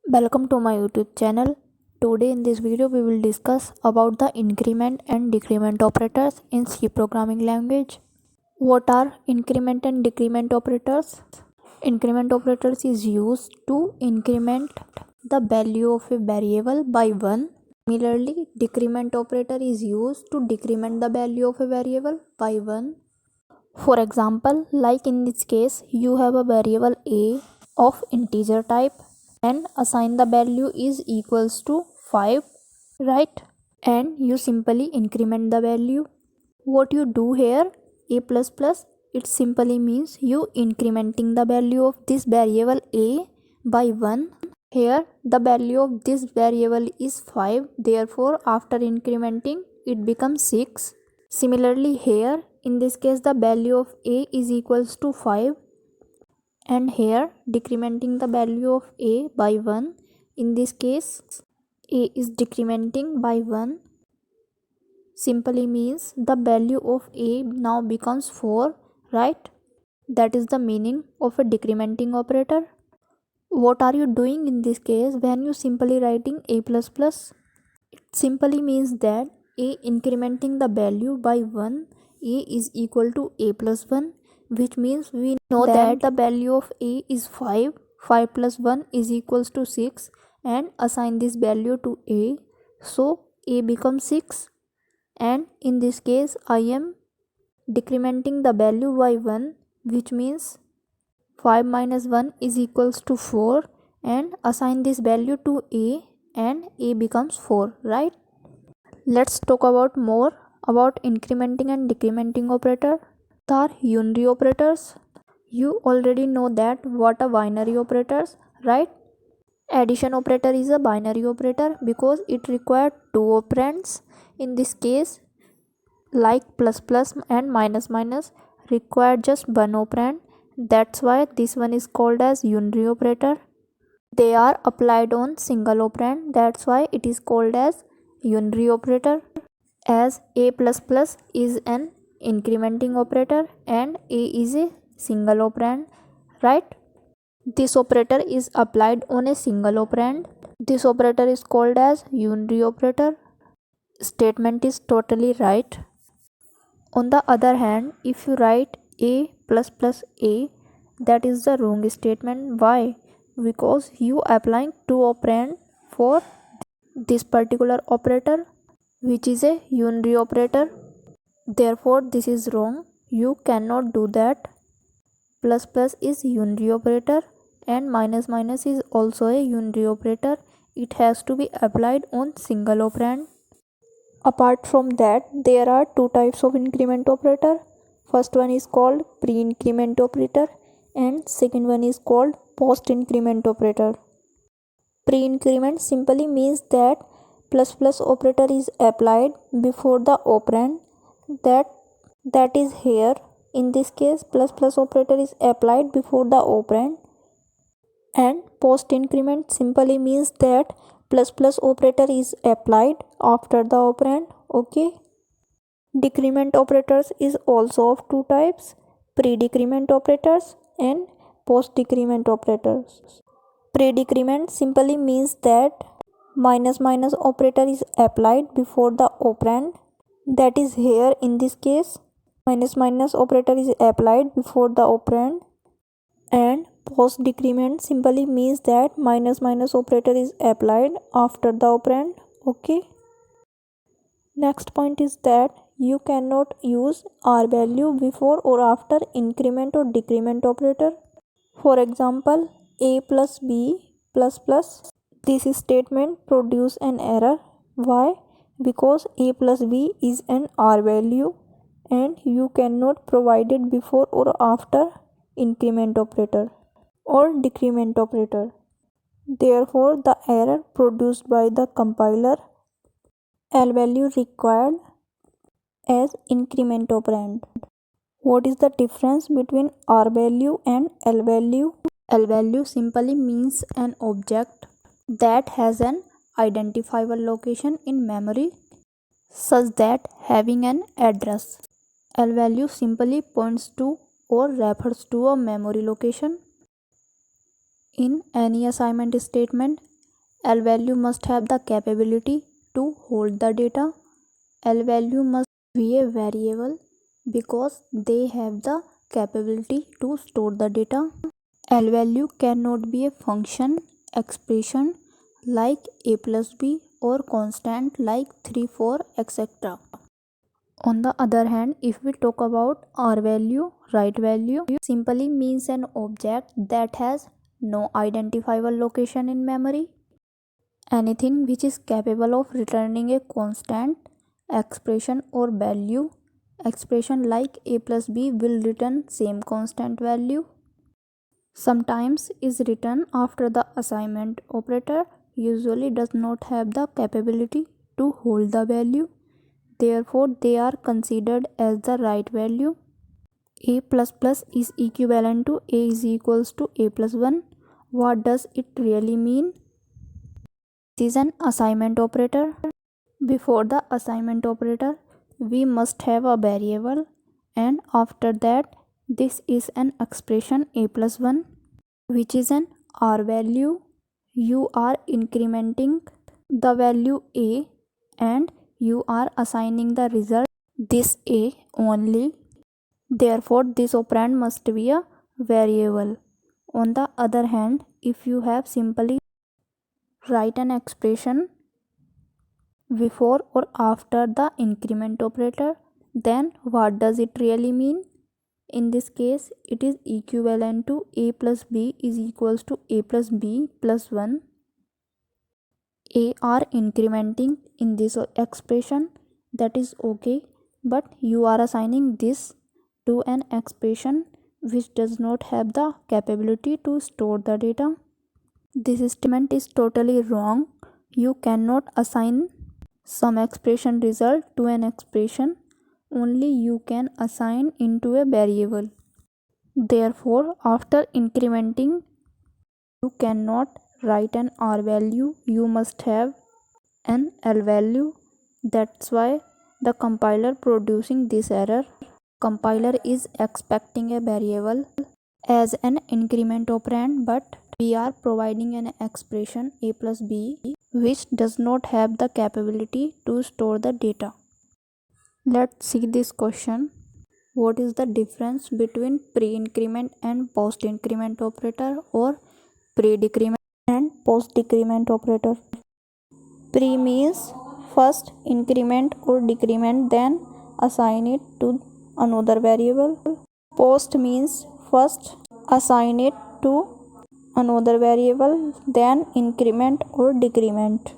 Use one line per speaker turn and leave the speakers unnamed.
Welcome to my YouTube channel. Today in this video we will discuss about the increment and decrement operators in C programming language. What are increment and decrement operators? Increment operators is used to increment the value of a variable by 1. Similarly, decrement operator is used to decrement the value of a variable by 1. For example, like in this case, you have a variable a of integer type and assign the value is equals to 5, right? And you simply increment the value. What you do here, a plus plus, it simply means you incrementing the value of this variable a by 1. Here the value of this variable is 5, therefore after incrementing it becomes 6. Similarly here, in this case the value of a is equals to 5 and here decrementing the value of a by 1. In this case a is decrementing by 1 simply means the value of a now becomes 4, right? That is the meaning of a decrementing operator. What are you doing in this case when you simply writing a plus plus? It simply means that a incrementing the value by 1, a is equal to a plus 1, which means we know that the value of a is 5, 5 plus 1 is equals to 6 and assign this value to a. So a becomes 6 and in this case I am decrementing the value by 1, which means 5 minus 1 is equals to 4 and assign this value to a and a becomes 4, right? Let's talk about more about incrementing and decrementing operator. They are unary operators. You already know that what are binary operators, right? Addition operator is a binary operator because it requires two operands. In this case, like plus plus and minus minus require just one operand. That's why this one is called as unary operator. They are applied on single operand. That's why it is called as unary operator. As a plus plus is an incrementing operator and a is a single operand, right? This operator is applied on a single operand. This operator is called as unary operator. Statement is totally right. On the other hand, if you write a plus plus a, that is the wrong statement. Why? Because you applying two operand for this particular operator, which is a unary operator. Therefore this is wrong. You cannot do that. Plus plus is unary operator and minus minus is also a unary operator. It has to be applied on single operand. Apart from that, there are two types of increment operator. First one is called pre-increment operator and second one is called post-increment operator. Pre-increment simply means that plus plus operator is applied before the operand that is here. In this case, plus plus operator is applied before the operand. And post increment simply means that plus plus operator is applied after the operand. Okay. Decrement operators is also of two types, pre-decrement operators and post-decrement operators. Pre-decrement simply means that minus minus operator is applied before the operand, that is here. In this case, minus minus operator is applied before the operand. And post decrement simply means that minus minus operator is applied after the operand. Okay. Next point is that you cannot use r value before or after increment or decrement operator. For example, a plus b plus plus, this statement produce an error. Why? Because a plus b is an r value and you cannot provide it before or after increment operator or decrement operator. Therefore, the error produced by the compiler, L value required as increment operand. What is the difference between R value and L value? L value simply means an object that has an identifiable location in memory such that having an address. L value simply points to or refers to a memory location. In any assignment statement, L value must have the capability to hold the data. L value must be a variable because they have the capability to store the data. L value cannot be a function, expression like a plus b or constant like 3, 4, etc. On the other hand, if we talk about R value, write value simply means an object that has no identifiable location in memory. Anything which is capable of returning a constant, expression or value. Expression like a plus b will return same constant value. Sometimes is written after the assignment operator, usually does not have the capability to hold the value. Therefore, they are considered as the right value. A plus plus is equivalent to A is equals to A plus 1. What does it really mean? This is an assignment operator. Before the assignment operator, we must have a variable, and after that, this is an expression A plus 1, which is an R value. You are incrementing the value A and you are assigning the result this A only. Therefore, this operand must be a variable. On the other hand, if you have simply write an expression before or after the increment operator, then what does it really mean? In this case, it is equivalent to A plus B is equals to A plus B plus 1. A are incrementing in this expression, that is okay, but you are assigning this to an expression which does not have the capability to store the data. This statement is totally wrong. You cannot assign some expression result to an expression, only you can assign into a variable. Therefore, after incrementing, you cannot write an R value, you must have an L value. That's why the compiler producing this error. Compiler is expecting a variable as an increment operand, but we are providing an expression A plus B which does not have the capability to store the data. Let's see this question. What is the difference between pre-increment and post-increment operator or pre-decrement and post-decrement operator? Pre means first increment or decrement, then assign it to another variable. Post means first assign it to another variable, then increment or decrement.